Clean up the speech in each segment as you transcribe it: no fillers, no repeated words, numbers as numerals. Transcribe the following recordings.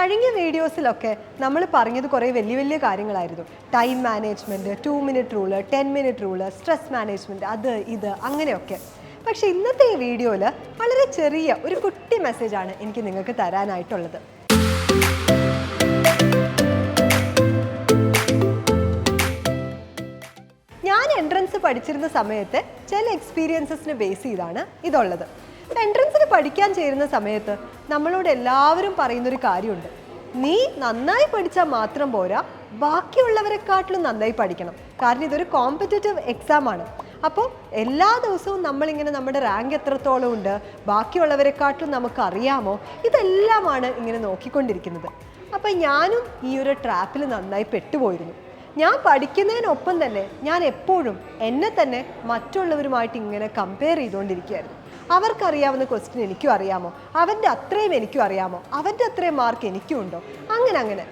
കഴിഞ്ഞ വീഡിയോസിലൊക്കെ നമ്മൾ പറഞ്ഞത് കുറേ വലിയ വലിയ കാര്യങ്ങളായിരുന്നു. Time management, 2 minute rule, 10 minute rule, stress management, അത് ഇത് അങ്ങനെയൊക്കെ. പക്ഷേ ഇന്നത്തെ ഈ വീഡിയോയിൽ വളരെ ചെറിയ ഒരു കുട്ടി മെസ്സേജാണ് എനിക്ക് നിങ്ങൾക്ക് തരാനായിട്ടുള്ളത്. ഞാൻ എൻട്രൻസ് പഠിച്ചിരുന്ന സമയത്ത് ചില എക്സ്പീരിയൻസസിനെ ബേസ് ചെയ്താണ് ഇതുള്ളത്. എൻട്രൻസിന് പഠിക്കാൻ ചേരുന്ന സമയത്ത് നമ്മളോട് എല്ലാവരും പറയുന്നൊരു കാര്യമുണ്ട്, നീ നന്നായി പഠിച്ചാൽ മാത്രം പോരാ, ബാക്കിയുള്ളവരെക്കാട്ടിലും നന്നായി പഠിക്കണം. കാരണം ഇതൊരു കോമ്പറ്റേറ്റീവ് എക്സാമാണ്. അപ്പോൾ എല്ലാ ദിവസവും നമ്മളിങ്ങനെ നമ്മുടെ റാങ്ക് എത്രത്തോളം ഉണ്ട്, ബാക്കിയുള്ളവരെക്കാട്ടിലും നമുക്ക് അറിയാമോ, ഇതെല്ലാമാണ് ഇങ്ങനെ നോക്കിക്കൊണ്ടിരിക്കുന്നത്. അപ്പോൾ ഞാനും ഈ ഒരു ട്രാപ്പിൽ നന്നായി പെട്ടുപോയിരുന്നു. ഞാൻ പഠിക്കുന്നതിനൊപ്പം തന്നെ ഞാൻ എപ്പോഴും എന്നെ തന്നെ മറ്റുള്ളവരുമായിട്ട് ഇങ്ങനെ കമ്പയർ ചെയ്തുകൊണ്ടിരിക്കുകയായിരുന്നു. അവർക്കറിയാവുന്ന ക്വസ്റ്റ്യൻ എനിക്കും അറിയാമോ, അവൻ്റെ അത്രയും എനിക്കും അറിയാമോ, അവൻ്റെ അത്രയും മാർക്ക് എനിക്കും ഉണ്ടോ, അങ്ങനെ.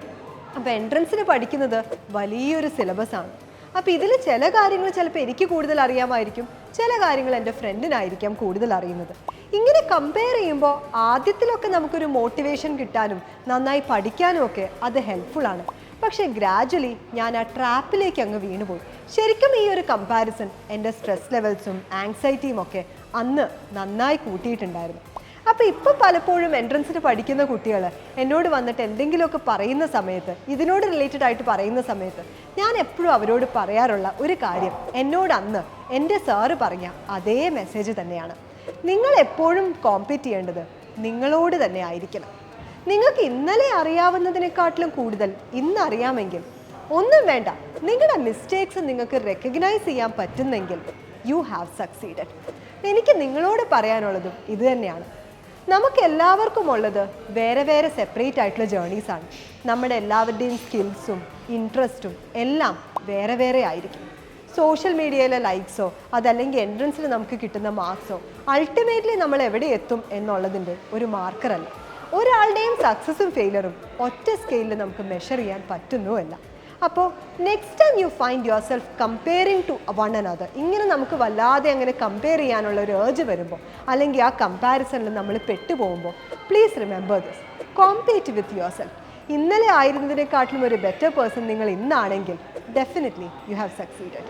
അപ്പോൾ എൻട്രൻസിന് പഠിക്കുന്നത് വലിയൊരു സിലബസാണ്. അപ്പോൾ ഇതിൽ ചില കാര്യങ്ങൾ ചിലപ്പോൾ എനിക്ക് കൂടുതൽ അറിയാമായിരിക്കും, ചില കാര്യങ്ങൾ എൻ്റെ ഫ്രണ്ടിനായിരിക്കാം കൂടുതൽ അറിയുന്നത്. ഇങ്ങനെ കമ്പയർ ചെയ്യുമ്പോൾ ആദ്യത്തിലൊക്കെ നമുക്കൊരു മോട്ടിവേഷൻ കിട്ടാനും നന്നായി പഠിക്കാനും ഒക്കെ അത് ഹെൽപ്ഫുള്ളാണ്. പക്ഷേ ഗ്രാജ്വലി ഞാൻ ആ ട്രാപ്പിലേക്ക് അങ്ങ് വീണുപോയി. ശരിക്കും ഈ ഒരു കമ്പാരിസൺ എൻ്റെ സ്ട്രെസ് ലെവൽസും ആങ്സൈറ്റിയും ഒക്കെ അന്ന് നന്നായി കൂട്ടിയിട്ടുണ്ടായിരുന്നു. അപ്പോൾ ഇപ്പോൾ പലപ്പോഴും എൻട്രൻസിന് പഠിക്കുന്ന കുട്ടികൾ എന്നോട് വന്നിട്ട് എന്തെങ്കിലുമൊക്കെ പറയുന്ന സമയത്ത്, ഇതിനോട് റിലേറ്റഡ് ആയിട്ട് പറയുന്ന സമയത്ത് ഞാൻ എപ്പോഴും അവരോട് പറയാറുള്ള ഒരു കാര്യം, എന്നോട് അന്ന് എൻ്റെ സാറ് പറഞ്ഞ അതേ മെസ്സേജ് തന്നെയാണ്. നിങ്ങൾ എപ്പോഴും കോമ്പീറ്റ് ചെയ്യേണ്ടത് നിങ്ങളോട് തന്നെ ആയിരിക്കണം. നിങ്ങൾക്ക് ഇന്നലെ അറിയാവുന്നതിനെക്കാട്ടിലും കൂടുതൽ ഇന്നറിയാമെങ്കിൽ ഒന്നും വേണ്ട, നിങ്ങളുടെ മിസ്റ്റേക്സ് നിങ്ങൾക്ക് റെക്കഗ്നൈസ് ചെയ്യാൻ പറ്റുന്നെങ്കിൽ യു ഹാവ് സക്സീഡഡ്. എനിക്ക് നിങ്ങളോട് പറയാനുള്ളതും ഇത് തന്നെയാണ്. നമുക്ക് എല്ലാവർക്കും ഉള്ളത് വേറെ വേറെ സെപ്പറേറ്റ് ആയിട്ടുള്ള ജേർണീസാണ്. നമ്മുടെ എല്ലാവരുടെയും സ്കിൽസും ഇൻട്രസ്റ്റും എല്ലാം വേറെ വേറെ ആയിരിക്കും. സോഷ്യൽ മീഡിയയിലെ ലൈക്സോ അതല്ലെങ്കിൽ എൻട്രൻസിൽ നമുക്ക് കിട്ടുന്ന മാർക്സോ അൾട്ടിമേറ്റ്ലി നമ്മൾ എവിടെ എത്തും എന്നുള്ളതിൻ്റെ ഒരു മാർക്കറല്ല. ഒരാളുടെയും സക്സസും ഫെയിലറും ഒറ്റ സ്കെയിലിൽ നമുക്ക് മെഷർ ചെയ്യാൻ പറ്റുന്നുമല്ല. അപ്പോൾ next time you find yourself comparing to one another, ഇങ്ങനെ നമുക്ക് വല്ലാതെ അങ്ങനെ കമ്പയർ ചെയ്യാനുള്ള ഒരു ഏർജ് വരുമ്പോൾ, അല്ലെങ്കിൽ ആ കമ്പാരിസണിൽ നമ്മൾ പെട്ടുപോകുമ്പോൾ, please remember this, compete with yourself. ഇന്നലെ ആയിരുന്നതിനെക്കാട്ടിലും ഒരു ബെറ്റർ പേഴ്സൺ നിങ്ങൾ ഇന്നാണെങ്കിൽ ഡെഫിനറ്റ്ലി യു ഹാവ് സക്സീഡഡ്.